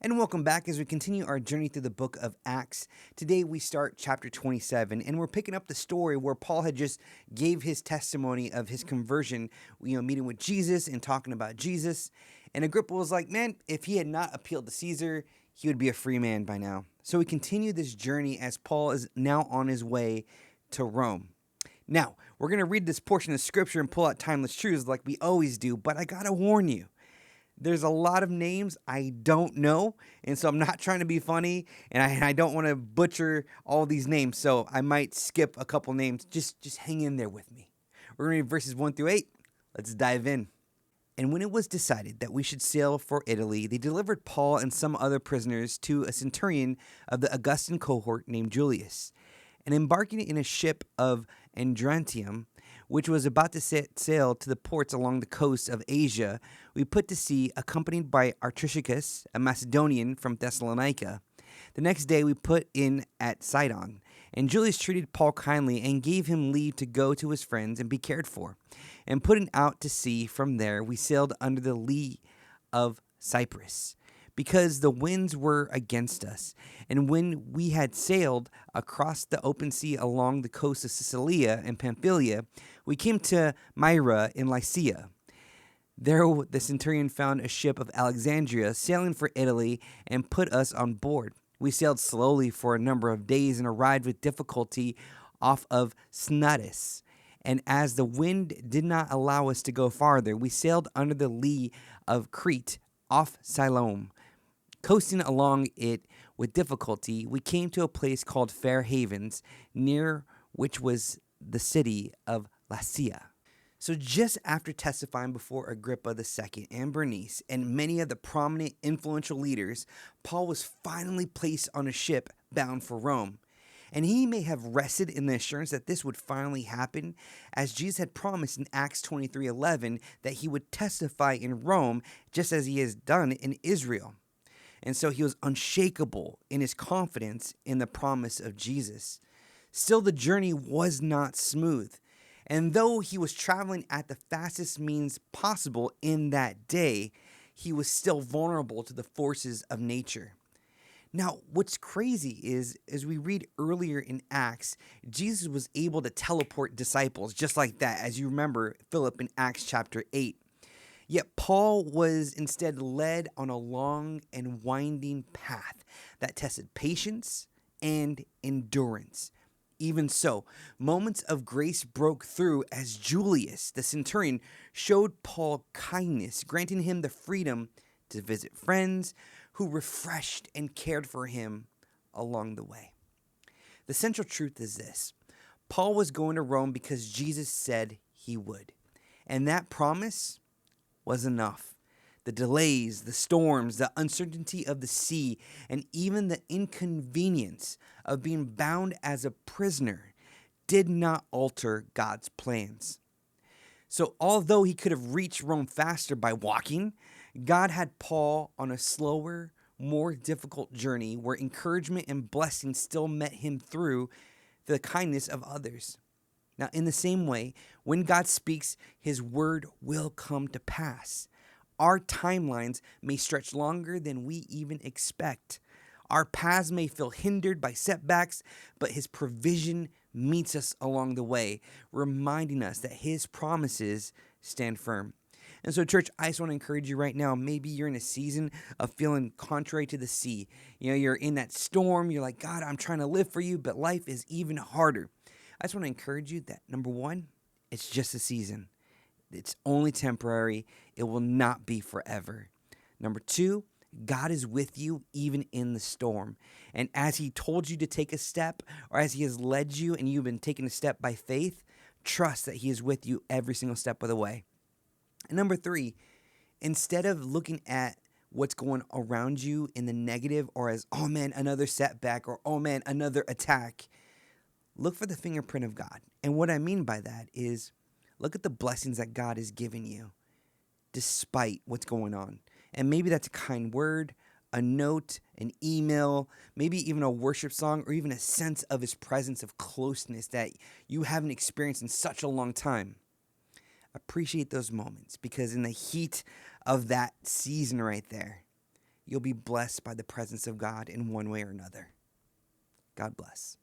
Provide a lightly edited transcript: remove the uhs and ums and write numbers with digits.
And welcome back as we continue our journey through the book of Acts. Today we start chapter 27, and we're picking up the story where Paul had just gave his testimony of his conversion, meeting with Jesus and talking about Jesus. And Agrippa was like, man, if he had not appealed to Caesar, he would be a free man by now. So we continue this journey as Paul is now on his way to Rome. Now, we're going to read this portion of scripture and pull out timeless truths like we always do, but I got to warn you. There's a lot of names I don't know, and so I'm not trying to be funny, and I don't want to butcher all these names, so I might skip a couple names. Just hang in there with me. We're going to read verses 1 through 8. Let's dive in. And when it was decided that we should sail for Italy, they delivered Paul and some other prisoners to a centurion of the Augustan cohort named Julius. And embarking in a ship of Adramyttium, which was about to set sail to the ports along the coast of Asia, we put to sea, accompanied by Artishicus, a Macedonian from Thessalonica. The next day we put in at Sidon, and Julius treated Paul kindly and gave him leave to go to his friends and be cared for. And putting out to sea from there, we sailed under the lee of Cyprus, because the winds were against us. And when we had sailed across the open sea along the coast of Sicilia and Pamphylia, we came to Myra in Lycia. There the centurion found a ship of Alexandria sailing for Italy and put us on board. We sailed slowly for a number of days and arrived with difficulty off of Snudis. And as the wind did not allow us to go farther, we sailed under the lee of Crete off Siloam. Coasting along it with difficulty, we came to a place called Fair Havens, near which was the city of Lasea. So just after testifying before Agrippa II and Bernice and many of the prominent influential leaders, Paul was finally placed on a ship bound for Rome. And he may have rested in the assurance that this would finally happen, as Jesus had promised in Acts 23:11 that he would testify in Rome just as he has done in Israel. And so he was unshakable in his confidence in the promise of Jesus. Still, the journey was not smooth. And though he was traveling at the fastest means possible in that day, he was still vulnerable to the forces of nature. Now, what's crazy is, as we read earlier in Acts, Jesus was able to teleport disciples just like that, as you remember Philip in Acts chapter 8. Yet Paul was instead led on a long and winding path that tested patience and endurance. Even so, moments of grace broke through as Julius, the centurion, showed Paul kindness, granting him the freedom to visit friends who refreshed and cared for him along the way. The central truth is this: Paul was going to Rome because Jesus said he would. And that promise was enough. The delays, the storms, the uncertainty of the sea, and even the inconvenience of being bound as a prisoner did not alter God's plans. So although he could have reached Rome faster by walking, God had Paul on a slower, more difficult journey where encouragement and blessing still met him through the kindness of others. Now, in the same way, when God speaks, his word will come to pass. Our timelines may stretch longer than we even expect. Our paths may feel hindered by setbacks, but his provision meets us along the way, reminding us that his promises stand firm. And so, church, I just want to encourage you right now. Maybe you're in a season of feeling contrary to the sea. You're in that storm. You're like, God, I'm trying to live for you, but life is even harder. I just want to encourage you that, number one, it's just a season. It's only temporary. It will not be forever. Number two, God is with you even in the storm. And as he told you to take a step, or as he has led you and you've been taking a step by faith, trust that he is with you every single step of the way. And number three, instead of looking at what's going around you in the negative or as, oh man, another setback, or oh man, another attack, look for the fingerprint of God. And what I mean by that is look at the blessings that God has given you despite what's going on. And maybe that's a kind word, a note, an email, maybe even a worship song, or even a sense of his presence of closeness that you haven't experienced in such a long time. Appreciate those moments, because in the heat of that season right there, you'll be blessed by the presence of God in one way or another. God bless.